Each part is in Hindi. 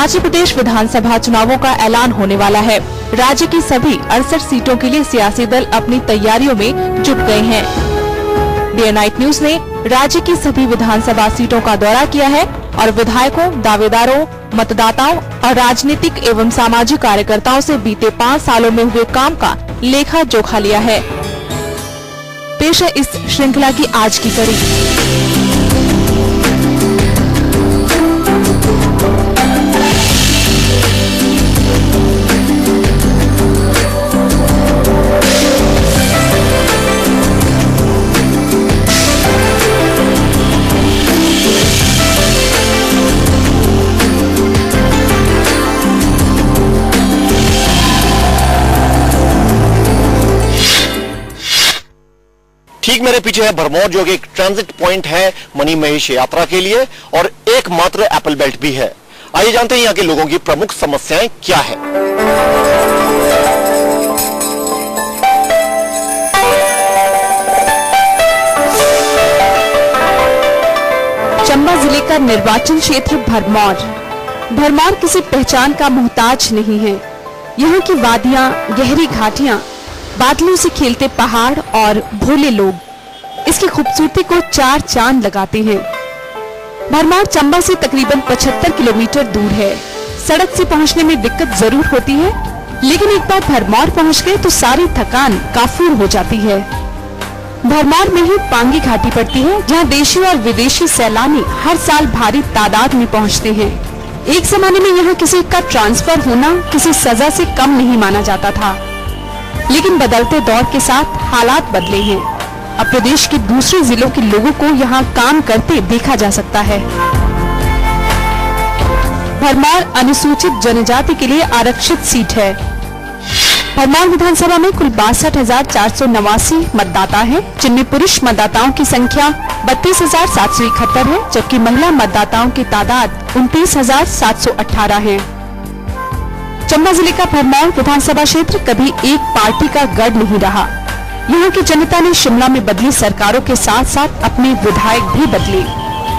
हिमाचल प्रदेश विधानसभा चुनावों का ऐलान होने वाला है। राज्य की सभी 68 सीटों के लिए सियासी दल अपनी तैयारियों में जुट गए हैं। डे नाइट न्यूज ने राज्य की सभी विधानसभा सीटों का दौरा किया है और विधायकों, दावेदारों, मतदाताओं और राजनीतिक एवं सामाजिक कार्यकर्ताओं से बीते 5 सालों में हुए काम का लेखा जोखा लिया है। पेश है इस श्रृंखला की आज की कड़ी। ठीक मेरे पीछे है भरमौर, जो कि एक ट्रांजिट पॉइंट है मनी महेश यात्रा के लिए और एकमात्र एप्पल बेल्ट भी है। आइए जानते हैं यहाँ के लोगों की प्रमुख समस्याएं क्या है। चंबा जिले का निर्वाचन क्षेत्र भरमौर किसी पहचान का मोहताज नहीं है। यहाँ की वादियाँ, गहरी घाटियाँ, बादलों से खेलते पहाड़ और भोले लोग इसकी खूबसूरती को 4 चांद लगाते हैं। भरमौर चंबा से तकरीबन 75 किलोमीटर दूर है। सड़क से पहुंचने में दिक्कत जरूर होती है, लेकिन एक बार भरमौर पहुंच गए तो सारी थकान काफूर हो जाती है। भरमौर में ही पांगी घाटी पड़ती है, जहां देशी और विदेशी सैलानी हर साल भारी तादाद में पहुंचते हैं। एक जमाने में यहाँ किसी का ट्रांसफर होना किसी सजा से कम नहीं माना जाता था, लेकिन बदलते दौर के साथ हालात बदले हैं। अब प्रदेश के दूसरे जिलों के लोगों को यहाँ काम करते देखा जा सकता है। भरमौर अनुसूचित जनजाति के लिए आरक्षित सीट है। भरमौर विधानसभा में कुल 62,489 मतदाता हैं, जिनमें पुरुष मतदाताओं की संख्या 32,771 है, जबकि महिला मतदाताओं की तादाद 29,718 है। चंबा जिले का भरमौर विधानसभा क्षेत्र कभी एक पार्टी का गढ़ नहीं रहा। यहाँ की जनता ने शिमला में बदली सरकारों के साथ साथ अपने विधायक भी बदले।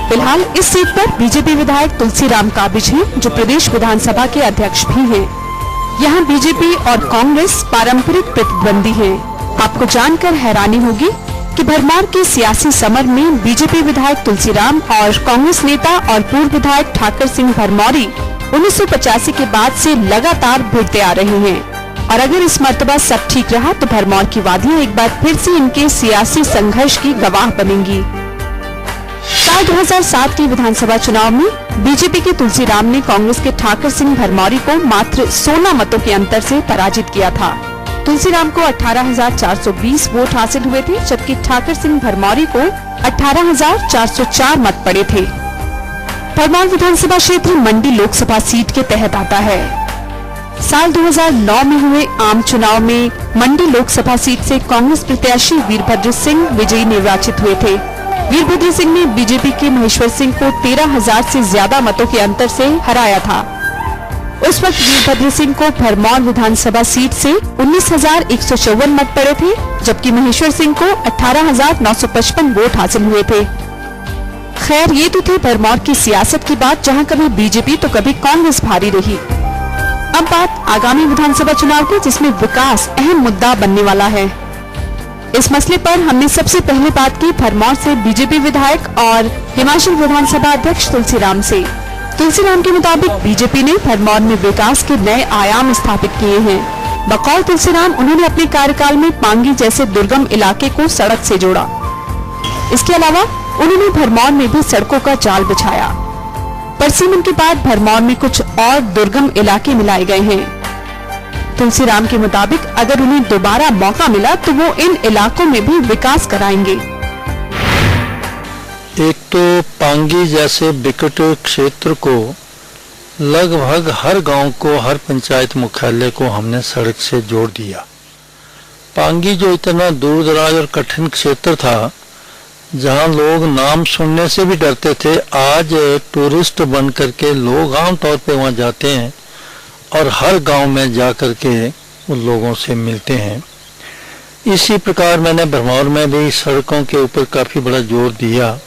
फिलहाल इस सीट पर बीजेपी विधायक तुलसीराम काबिज हैं, जो प्रदेश विधानसभा के अध्यक्ष भी हैं। यहाँ बीजेपी और कांग्रेस पारंपरिक प्रतिद्वंदी हैं। आपको जानकर हैरानी होगी कि भरमौर के सियासी समर में बीजेपी विधायक तुलसीराम और कांग्रेस नेता और पूर्व विधायक ठाकर सिंह भरमौरी 1985 के बाद से लगातार भिड़ते आ रहे हैं, और अगर इस मर्तबा सब ठीक रहा तो भरमौर की वादियां एक बार फिर से इनके सियासी संघर्ष की गवाह बनेंगी। साल 2007 के विधानसभा चुनाव में बीजेपी के तुलसीराम ने कांग्रेस के ठाकर सिंह भरमौरी को मात्र 16 मतों के अंतर से पराजित किया था। तुलसीराम को 18,420 वोट हासिल हुए थे, जबकि ठाकर सिंह भरमौरी को 18,404 मत पड़े थे। भरमौर विधानसभा क्षेत्र मंडी लोकसभा सीट के तहत आता है। साल 2009 में हुए आम चुनाव में मंडी लोकसभा सीट से कांग्रेस प्रत्याशी वीरभद्र सिंह विजयी निर्वाचित हुए थे। वीरभद्र सिंह ने बीजेपी के महेश्वर सिंह को 13,000 से ज्यादा मतों के अंतर से हराया था। उस वक्त वीरभद्र सिंह को भरमौर विधानसभा सीट से 19,154 मत पड़े थे, जबकि महेश्वर सिंह को 18,955 वोट हासिल हुए थे। खैर, ये तो थे भरमौर की सियासत की बात, जहां कभी बीजेपी तो कभी कांग्रेस भारी रही। अब बात आगामी विधानसभा चुनाव की, जिसमें विकास अहम मुद्दा बनने वाला है। इस मसले पर हमने सबसे पहले बात की भरमौर से बीजेपी विधायक और हिमाचल विधानसभा अध्यक्ष तुलसीराम से। तुलसीराम के मुताबिक बीजेपी ने भरमौर में विकास के नए आयाम स्थापित किए हैं। बकौल तुलसीराम, उन्होंने अपने कार्यकाल में पांगी जैसे दुर्गम इलाके को सड़क से जोड़ा। इसके अलावा उन्होंने भरमौर में भी सड़कों का जाल बिछाया। परसिमन के बाद भरमौर में कुछ और दुर्गम इलाके मिलाए गए हैं। तुलसीराम के मुताबिक अगर उन्हें दोबारा मौका मिला तो वो इन इलाकों में भी विकास कराएंगे। एक तो पांगी जैसे विकट क्षेत्र को लगभग हर गांव को, हर पंचायत मुख्यालय को हमने सड़क से जोड़ दिया। पांगी जो इतना दूर दराज और कठिन क्षेत्र था, जहां लोग नाम सुनने से भी डरते थे, आज टूरिस्ट बन करके लोग आमतौर पे वहां जाते हैं और हर गांव में जा करके उन लोगों से मिलते हैं। इसी प्रकार मैंने भरमौर में भी सड़कों के ऊपर काफ़ी बड़ा जोर दिया।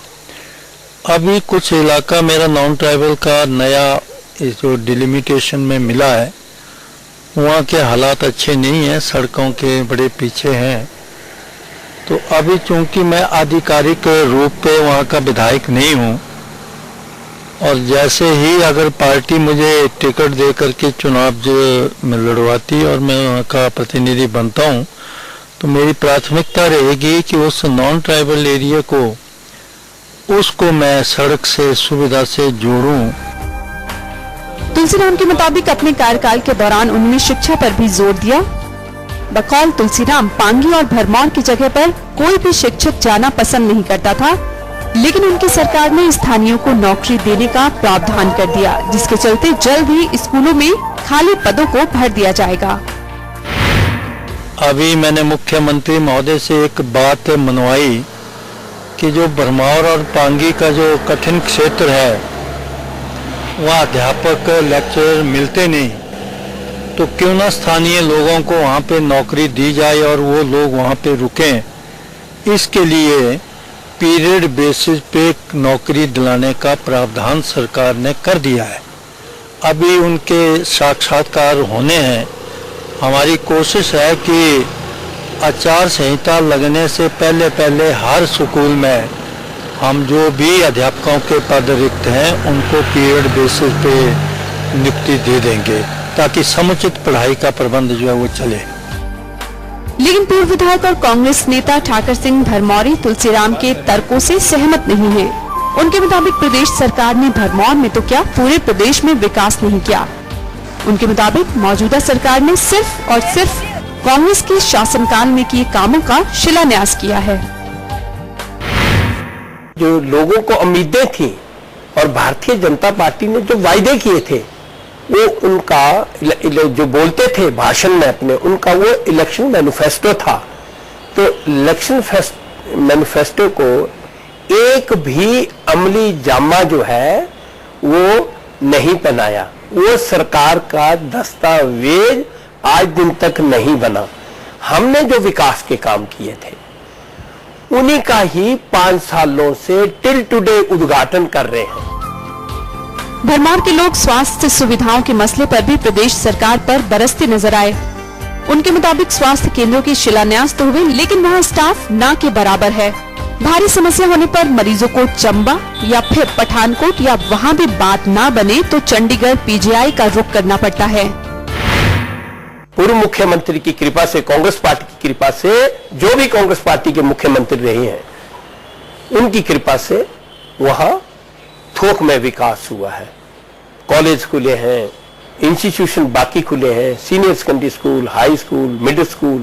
अभी कुछ इलाका मेरा नॉन ट्राइबल का नया इस जो डिलिमिटेशन में मिला है वहाँ के हालात अच्छे नहीं हैं, सड़कों के बड़े पीछे हैं। तो अभी चूंकि मैं आधिकारिक रूप पे वहाँ का विधायक नहीं हूँ और जैसे ही अगर पार्टी मुझे टिकट दे करके चुनाव जो में लड़वाती और मैं वहाँ का प्रतिनिधि बनता हूँ तो मेरी प्राथमिकता रहेगी कि उस नॉन ट्राइबल एरिया को उसको मैं सड़क से सुविधा से जोड़ूं। तुलसीराम के मुताबिक अपने कार्यकाल के दौरान उन्होंने शिक्षा पर भी जोर दिया। बकौल तुलसीराम पांगी और भरमौर की जगह पर कोई भी शिक्षक जाना पसंद नहीं करता था, लेकिन उनकी सरकार ने स्थानीयों को नौकरी देने का प्रावधान कर दिया, जिसके चलते जल्द ही स्कूलों में खाली पदों को भर दिया जाएगा। अभी मैंने मुख्यमंत्री महोदय से एक बात मनवाई कि जो भरमौर और पांगी का जो कठिन क्षेत्र है वहाँ अध्यापक लेक्चरर मिलते नहीं, तो क्यों ना स्थानीय लोगों को वहाँ पे नौकरी दी जाए और वो लोग वहाँ पे रुकें। इसके लिए पीरियड बेसिस पे नौकरी दिलाने का प्रावधान सरकार ने कर दिया है। अभी उनके साक्षात्कार होने हैं। हमारी कोशिश है कि आचार संहिता लगने से पहले पहले हर स्कूल में हम जो भी अध्यापकों के पद रिक्त हैं उनको पीरियड बेसिस पे नियुक्ति दे देंगे ताकि समुचित पढ़ाई का प्रबंध जो है वो चले। लेकिन पूर्व विधायक और कांग्रेस नेता ठाकर सिंह भरमौरी तुलसीराम के तर्कों से सहमत नहीं हैं। उनके मुताबिक प्रदेश सरकार ने भरमौर में तो क्या पूरे प्रदेश में विकास नहीं किया। उनके मुताबिक मौजूदा सरकार ने सिर्फ और सिर्फ कांग्रेस के शासनकाल में किए कामों का शिलान्यास किया है। जो लोगों को उम्मीदें थी और भारतीय जनता पार्टी ने जो वायदे किए थे वो उनका जो बोलते थे भाषण में अपने, उनका वो इलेक्शन मैनिफेस्टो था। तो इलेक्शन मैनिफेस्टो को एक भी अमली जामा जो है वो नहीं पहनाया। वो सरकार का दस्तावेज आज दिन तक नहीं बना। हमने जो विकास के काम किए थे उन्हीं का ही 5 सालों से टिल टुडे उद्घाटन कर रहे हैं। भरमौर के लोग स्वास्थ्य सुविधाओं के मसले पर भी प्रदेश सरकार पर बरसते नजर आए। उनके मुताबिक स्वास्थ्य केंद्रों के शिलान्यास तो हुए, लेकिन वहां स्टाफ ना के बराबर है। भारी समस्या होने पर मरीजों को चंबा या फिर पठानकोट या वहां भी बात ना बने तो चंडीगढ़ पीजीआई का रुख करना पड़ता है। पूर्व मुख्यमंत्री की कृपा से, कांग्रेस पार्टी की कृपा से, जो भी कांग्रेस पार्टी के मुख्यमंत्री रहे हैं उनकी कृपा से वहां थोक में विकास हुआ है। कॉलेज खुले हैं, इंस्टीट्यूशन बाकी खुले हैं, senior secondary school, high school, middle school,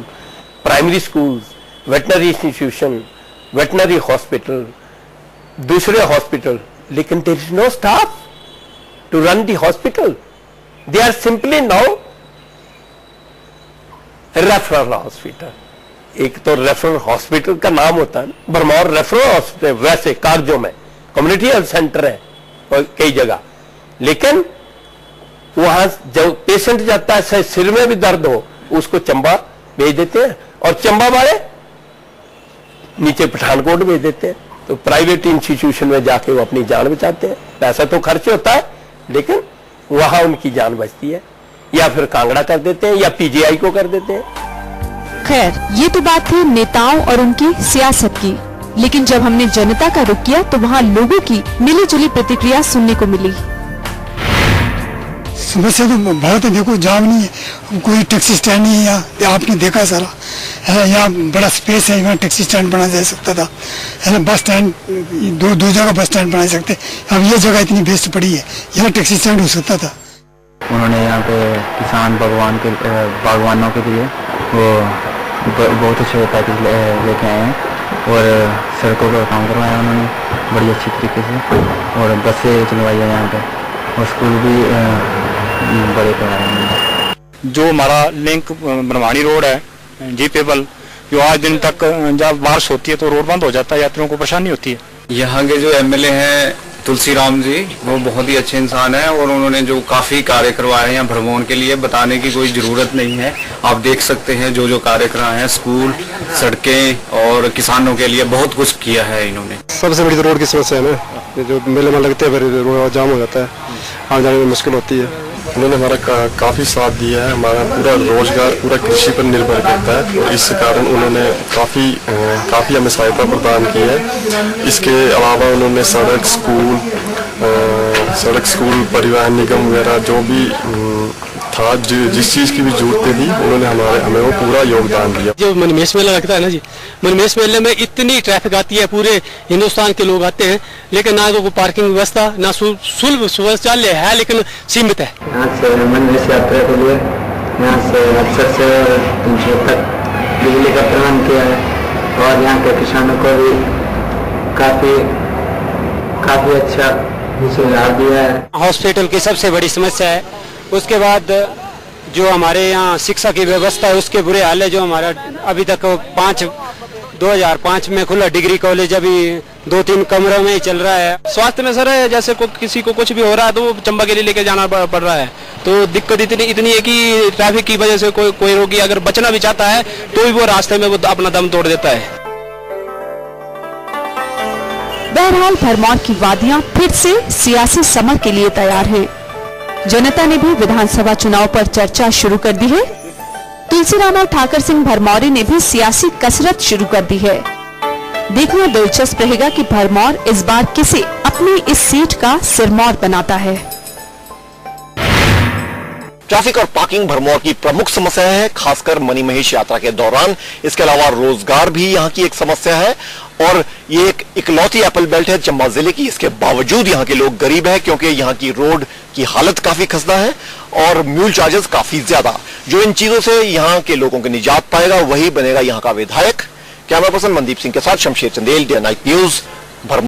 primary school, veterinary institution, veterinary hospital, दूसरे हॉस्पिटल, लेकिन there is no staff to run the hospital. They are simply now referral hospital. एक तो रेफरल हॉस्पिटल का नाम होता है, भरमौर रेफरल हॉस्पिटल, वैसे कागजों में कम्युनिटी हेल्थ सेंटर है कई जगह, लेकिन वहां जब पेशेंट जाता है सिर में भी दर्द हो उसको चंबा भेज देते हैं और चंबा वाले नीचे पठानकोट भेज देते हैं। तो प्राइवेट इंस्टीट्यूशन में जाके वो अपनी जान बचाते हैं। पैसा तो खर्च होता है लेकिन वहां उनकी जान बचती है, या फिर कांगड़ा कर देते हैं या पीजीआई को कर देते हैं। खैर, ये तो बात थी नेताओं और उनकी सियासत की, लेकिन जब हमने जनता का रुख किया तो वहाँ लोगों की मिली-जुली प्रतिक्रिया सुनने को मिली। समस्या तो बहुत है। देखो, जाम नहीं है, कोई टैक्सी स्टैंड नहीं है यहाँ, आपने देखा सारा है। यहाँ बड़ा स्पेस है, यहाँ टैक्सी स्टैंड बना जा सकता था, है ना। बस स्टैंड दो जगह बस स्टैंड बना सकते, अब ये जगह इतनी बेस्ट पड़ी है, यहाँ टैक्सी स्टैंड हो सकता था। उन्होंने यहाँ पे किसान बागवानों के लिए वो बहुत अच्छे पैकेज लेके आए हैं और सड़कों का काम करवाया उन्होंने बड़ी अच्छी तरीके से, और बसें चलवाई है यहाँ पे, और स्कूल भी बड़े करवाए हैं। जो हमारा लिंक ब्रह्माणी रोड है जीपेबल, जो आज दिन तक जब बारिश होती है तो रोड बंद हो जाता है, यात्रियों को परेशानी होती है। यहाँ के जो एमएलए हैं तुलसीराम जी, वो बहुत ही अच्छे इंसान हैं और उन्होंने जो काफी कार्य करवाए हैं यहाँ भरमौर के लिए, बताने की कोई जरूरत नहीं है। आप देख सकते हैं जो कार्य कराए हैं, स्कूल, सड़कें और किसानों के लिए बहुत कुछ किया है इन्होंने। सबसे बड़ी तो रोड की समस्या है ना, जो मेले में लगते हैं फिर रोड जाम हो जाता है। आने जाने में मुश्किल होती है। उन्होंने हमारा काफ़ी साथ दिया है। हमारा पूरा रोजगार पूरा कृषि पर निर्भर करता है और इस कारण उन्होंने काफ़ी हमें सहायता प्रदान की है। इसके अलावा उन्होंने सड़क स्कूल परिवहन निगम वगैरह जो भी था, जिस चीज़ की भी जरूरतें थी, उन्होंने हमें वो पूरा योगदान दिया। जो मनमेश मेला लगता है ना जी, मनमेश मेले में इतनी ट्रैफिक आती है, पूरे हिंदुस्तान के लोग आते हैं, लेकिन ना तो पार्किंग व्यवस्था ना सुलभ शौचालय है, लेकिन सीमित है। यहाँ से मनमेश यात्रा के लिए यहाँ से अक्सर से 300 तक बिजली का प्रबंध किया है और यहाँ के किसानों को भी काफी अच्छा सुझाव दिया है। हॉस्पिटल की सबसे बड़ी समस्या है, उसके बाद जो हमारे यहाँ शिक्षा की व्यवस्था है उसके बुरे हाल है। जो हमारा अभी तक 2005 में खुला डिग्री कॉलेज अभी 2-3 कमरों में ही चल रहा है। स्वास्थ्य में सर जैसे किसी को कुछ भी हो रहा है तो वो चंबा के लिए लेके जाना पड़ रहा है, तो दिक्कत इतनी है कि ट्रैफिक की वजह से कोई रोगी अगर बचना भी चाहता है तो भी वो रास्ते में वो अपना दम तोड़ देता है। बहरहाल भरमौर की वादियां फिर से सियासी समर के लिए तैयार है। जनता ने भी विधानसभा चुनाव पर चर्चा शुरू कर दी है। तुलसीराम और ठाकर सिंह भरमौरी ने भी सियासी कसरत शुरू कर दी है। देखना दिलचस्प रहेगा कि भरमौर इस बार किसे अपनी इस सीट का सिरमौर बनाता है। ट्रैफिक और पार्किंग भरमौर की प्रमुख समस्या है, खासकर मणि महेश यात्रा के दौरान। इसके अलावा रोजगार भी यहाँ की एक समस्या है और ये एक इकलौती एप्पल बेल्ट है चंबा जिले की। इसके बावजूद यहाँ के लोग गरीब हैं क्योंकि यहाँ की रोड की हालत काफी खस्ता है और म्यूल चार्जेस काफी ज्यादा। जो इन चीजों से यहाँ के लोगों की निजात पाएगा वही बनेगा यहाँ का विधायक। कैमरा पर्सन मनदीप सिंह के साथ Shamsher Chandel, day night news,